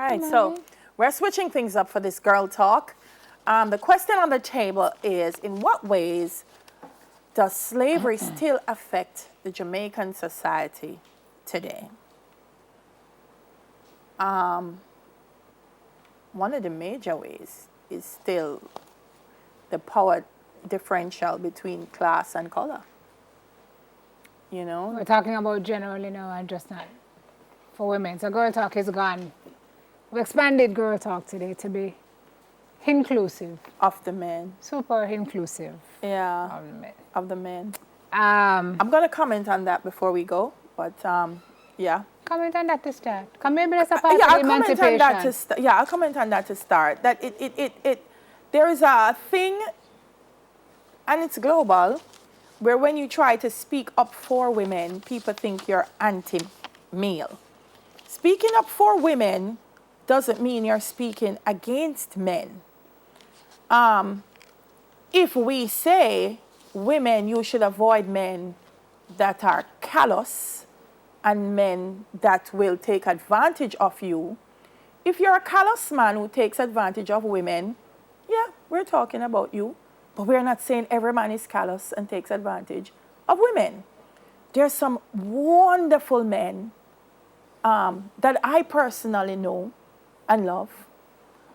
right, so we're switching things up for this girl talk. The question on the table is, in what ways does slavery still affect the Jamaican society today? One of the major ways is still the power differential between class and color. You know? We're talking about generally now and just not for women. So girl talk is gone. We expanded girl talk today to be inclusive. Of the men. Super inclusive. Yeah. Of the men. Of the men. I'm going to comment on that before we go, but yeah. Comment on that to start. Maybe that's a part of I'll emancipation. comment on that to I'll comment on that to start. That there is a thing, and it's global, where when you try to speak up for women, people think you're anti-male. Speaking up for women doesn't mean you're speaking against men. If we say, women, you should avoid men that are callous and men that will take advantage of you, if you're a callous man who takes advantage of women, yeah, we're talking about you. But we're not saying every man is callous and takes advantage of women. There's some wonderful men that I personally know and love.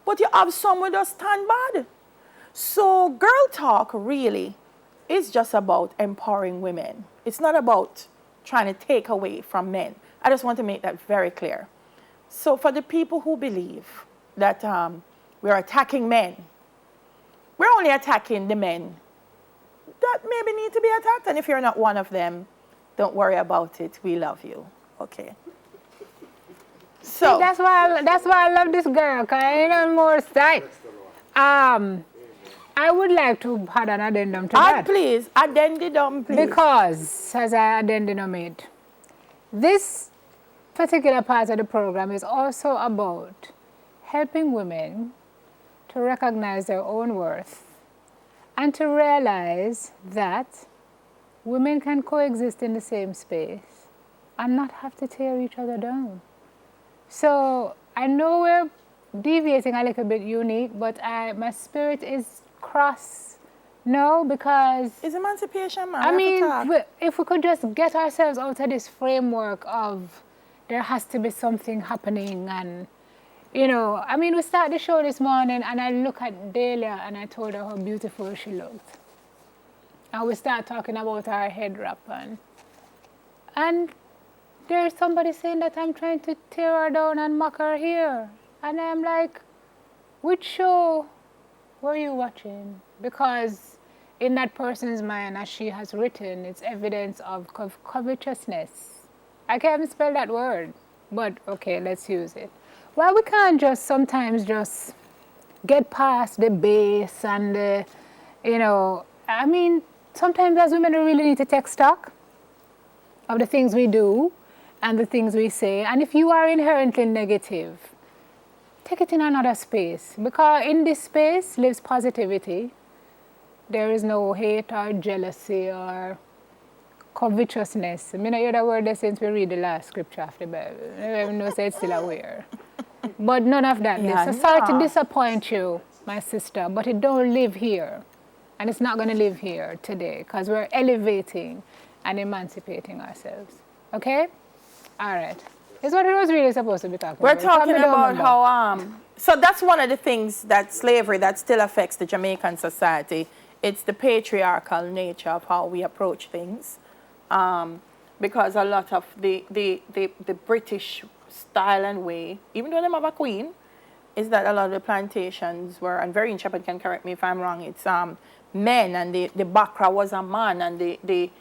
But you have some who just stand bad. So girl talk really is just about empowering women. It's not about trying to take away from men. I just want to make that very clear. So for the people who believe that we're attacking men, we're only attacking the men that maybe need to be attacked. And if you're not one of them, don't worry about it. We love you. Okay. So that's why I love this girl, because I need more style. I would like to add an addendum to that. Please, addendum, please. Because, as I addendum it, this particular part of the program is also about helping women to recognize their own worth and to realize that women can coexist in the same space and not have to tear each other down. So I know we're deviating a little bit unique, but my spirit is cross. No, because it's emancipation, man. I mean, if we could just get ourselves out of this framework of there has to be something happening, and you know, I mean, we started the show this morning, and I look at Delia, and I told her how beautiful she looked, and we start talking about her head wrap, and there's somebody saying that I'm trying to tear her down and mock her here, and I'm like, which show were you watching? Because in that person's mind, as she has written, it's evidence of covetousness. I can't even spell that word, but okay, let's use it. Well, we can't just sometimes just get past the base and the, you know, I mean, sometimes as women we really need to take stock of the things we do and the things we say. And if you are inherently negative, take it in another space, because in this space lives positivity. There is no hate or jealousy or covetousness. I mean, I hear that word since we read the last scripture of the Bible. I don't even know if it's still aware. But none of that. Yeah, so sorry to disappoint you, my sister, but it don't live here. And it's not going to live here today, because we're elevating and emancipating ourselves. Okay? All right. It's what it was really supposed to be talking about. We're talking about how, so that's one of the things that slavery that still affects the Jamaican society. It's the patriarchal nature of how we approach things. Because a lot of the British style and way, even though they have a queen, is that a lot of the plantations were, and Varian Shepherd can correct me if I'm wrong, it's men, and the Bakra was a man, and the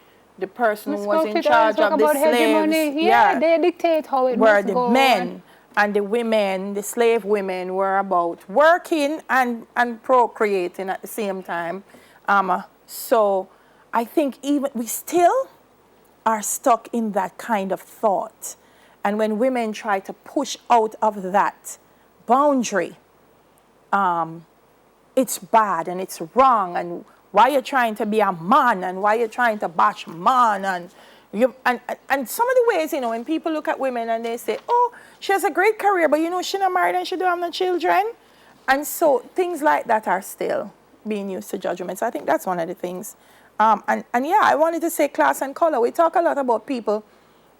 person who was in charge of the slaves, yeah, they dictate how it were must the go men, and the women, the slave women, were about working and procreating at the same time. So I think even we still are stuck in that kind of thought. And when women try to push out of that boundary, it's bad and it's wrong, and why you're trying to be a man, and why you're trying to bash man, and And some of the ways, when people look at women and they say, oh, she has a great career, but she's not married and she don't have no children. And so things like that are still being used to judge women. So I think that's one of the things. And yeah, I wanted to say class and color. We talk a lot about people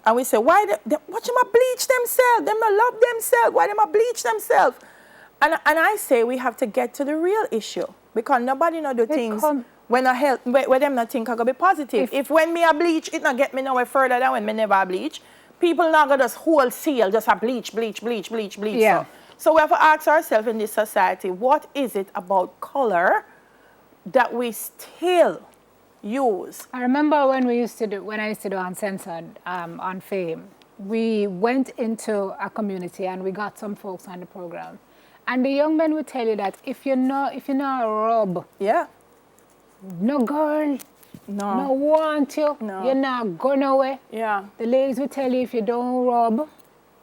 and we say, why them bleach themselves? Them not love themselves. Why them not bleach themselves? And I say we have to get to the real issue because nobody know do things when them not think I gonna be positive. If when me a bleach, it not get me nowhere further than when me never bleach. People not gonna just wholesale, just a bleach. Yeah. So we have to ask ourselves in this society, what is it about color that we still use? I remember when I used to do Uncensored on Fame, we went into a community and we got some folks on the program. And the young men would tell you that if you're not rub, yeah, no girl, no want you, you're not going nowhere. Yeah. The ladies would tell you if you don't rub,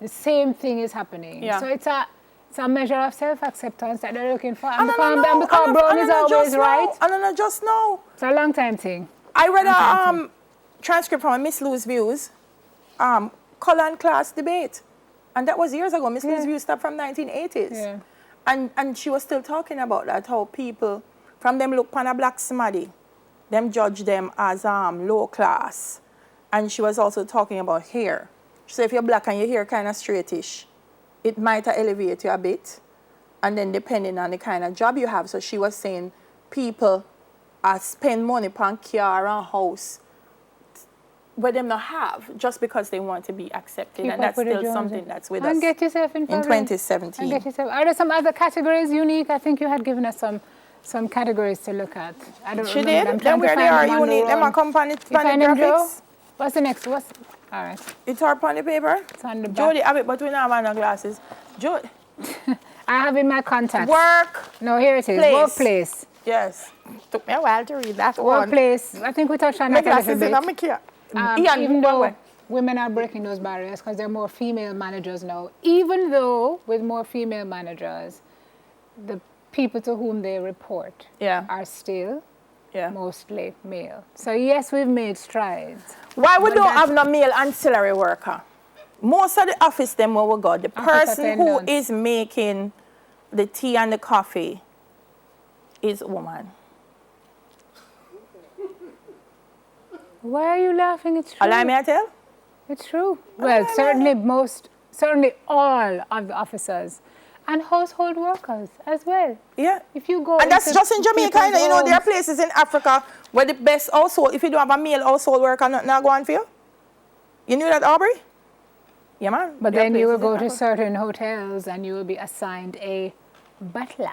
the same thing is happening. Yeah. So it's a measure of self-acceptance that they're looking for. And because brown is always right. And I just know. It's a long time thing. I read a transcript from Miss Lou's Views, color and class debate. And that was years ago. Miss Lou's Views stopped from 1980s. Yeah. And she was still talking about that, how people, from them look upon a black smaddy, them judge them as low class. And she was also talking about hair. She said if you're black and your hair kind of straightish, it might elevate you a bit. And then depending on the kind of job you have. So she was saying people spend money upon car and house where them not have just because they want to be accepted. Keep and that's still something that's with us. And get yourself in 2017. And get yourself. Are there some other categories unique? I think you had given us some categories to look at. I don't she remember. did? Then where they are unique. Them are come on the graphics. What's the next? All right. It's our on the paper? It's on the back. Jody have it, but we don't have no glasses. Jody. I have in my contacts. Work. No, here it is. Place. Workplace. Yes. Took me a while to read that Workplace. I think we touched on that a little bit. Even though women are breaking those barriers because there are more female managers now, even though with more female managers, the people to whom they report are still mostly male. So yes, we've made strides. Why we don't have no male ancillary worker? Most of the office them where we got, the person who is making the tea and the coffee is a woman. Why are you laughing? It's true. Allow me to tell? It's true. Well, certainly all of the officers and household workers as well. Yeah. If you go and that's just in Jamaica, there are places in Africa where the best household, if you don't have a male household worker, not going for you. You knew that, Aubrey? Yeah, man. But then you will go to certain hotels and you will be assigned a butler.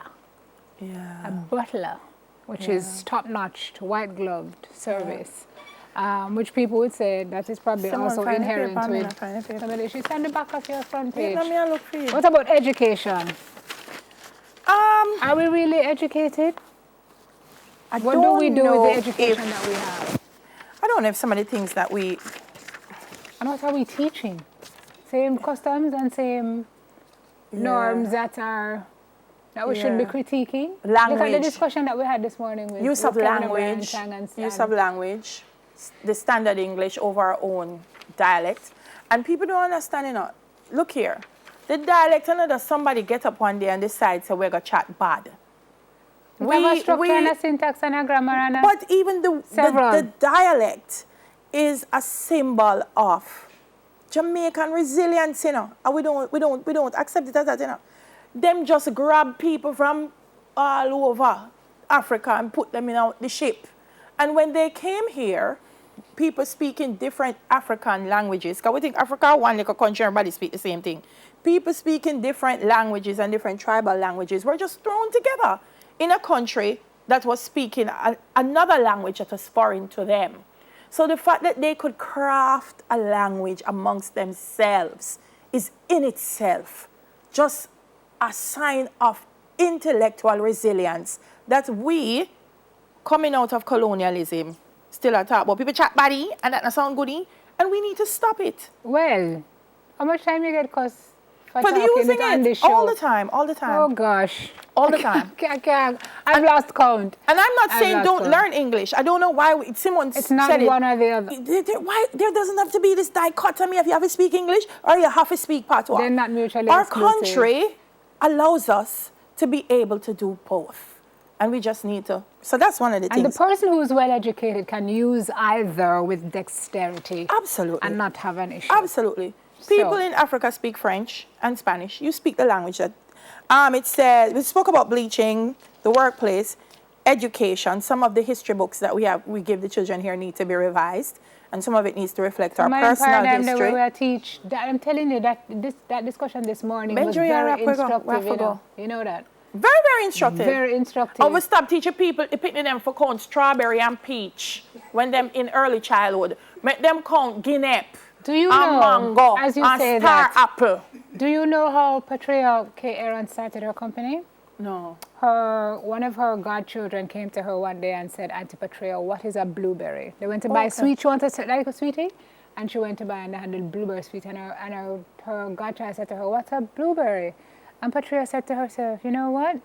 Yeah. A butler, which is top-notch, white-gloved service. Which people would say that is probably also inherent with. She's on the back of your front page. Let me look for you. What about education? Are we really educated? What do we do with the education that we have? I don't know if some of the things that we... And what are we teaching? Same customs and same norms that we should be critiquing? Language. Look at the discussion that we had this morning with use of language. Use of language. The standard English over our own dialect. And people don't understand, Look here. The dialect, that somebody get up one day and decide, so we're going to chat bad. We have a structure and a syntax and a grammar and a... But even the dialect is a symbol of Jamaican resilience, And we don't accept it as that, Them just grab people from all over Africa and put them in the ship. And when they came here, people speaking different African languages, because we think Africa one like a country, everybody speak the same thing. People speaking different languages and different tribal languages were just thrown together in a country that was speaking another language that was foreign to them. So the fact that they could craft a language amongst themselves is in itself just a sign of intellectual resilience that we, coming out of colonialism, still are talk about people chat body and that not sound goody, and we need to stop it. Well, how much time you get? Because For talking using on the it show. all the time, all the time. Oh gosh. All the time. I can't. I've lost count. And I'm not I've saying lost don't count. learn English. I don't know why Simon It's not said one it. or the other. Why there doesn't have to be this dichotomy if you have to speak English or you have to speak patois. They're not mutually Our exclusive. country allows us to be able to do both. And we just need to. So that's one of the And things. the person who is well educated can use either with dexterity. Absolutely. And not have an issue. Absolutely. People in Africa speak French and Spanish. You speak the language that it said, we spoke about bleaching, the workplace, education. Some of the history books that we give the children here need to be revised, and some of it needs to reflect our personal history. I'm telling you that that discussion this morning was Benjamin, very instructive. You know that. Very, very instructive. Very instructive. I would stop teaching people, picking them for count strawberry and peach when them in early childhood. Make them count guinea. Do you know, mango, as you and say star that, apple. Do you know how Patria K. Aaron started her company? No. One of her godchildren came to her one day and said, Auntie Patria, what is a blueberry? They went to buy sweet. She wanted to like a sweetie, and she went to buy and they had a blueberry sweet. And her godchild said to her, what's a blueberry? And Patria said to herself, you know what?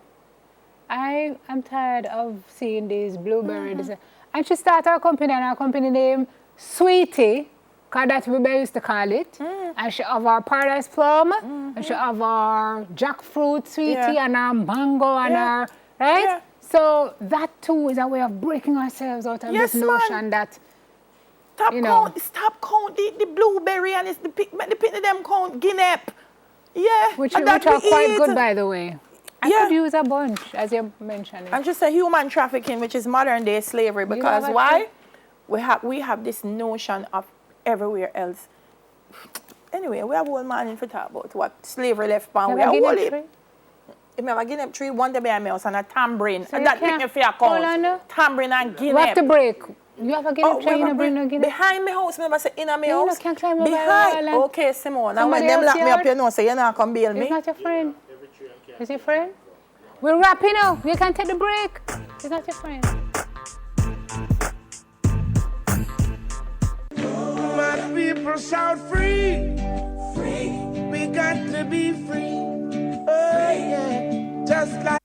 I am tired of seeing these blueberries. And she started her company, and her company name Sweetie, because that's what we used to call it. And she have our paradise plum, and she have our jackfruit sweetie, and our mango, and our, right? Yeah. So that too is a way of breaking ourselves out of this notion that, Stop count the blueberry and the pick them count guinea. Yeah. Which are quite good, by the way. I could use a bunch, as you mentioned. And just a human trafficking, which is modern day slavery, because why? We have this notion of everywhere else. Anyway, we have one man in for talk about what slavery left behind. We have whole it. If you have a guinea tree, one day by a mouse and a tambourine. So and that pick me for your count. Tambourine and guinea. We have to break. You have a guinea tree, you don't bring no guinea? Behind my house, remember say in my house. You can't climb over behind. Okay, Simone. And when them lock me up, you know, so you're not come bail me. He's not your friend. Is he friend? We're wrapping up. You can take the break. He's not your friend. My people shout free. Free. We got to be free. Oh yeah. Just like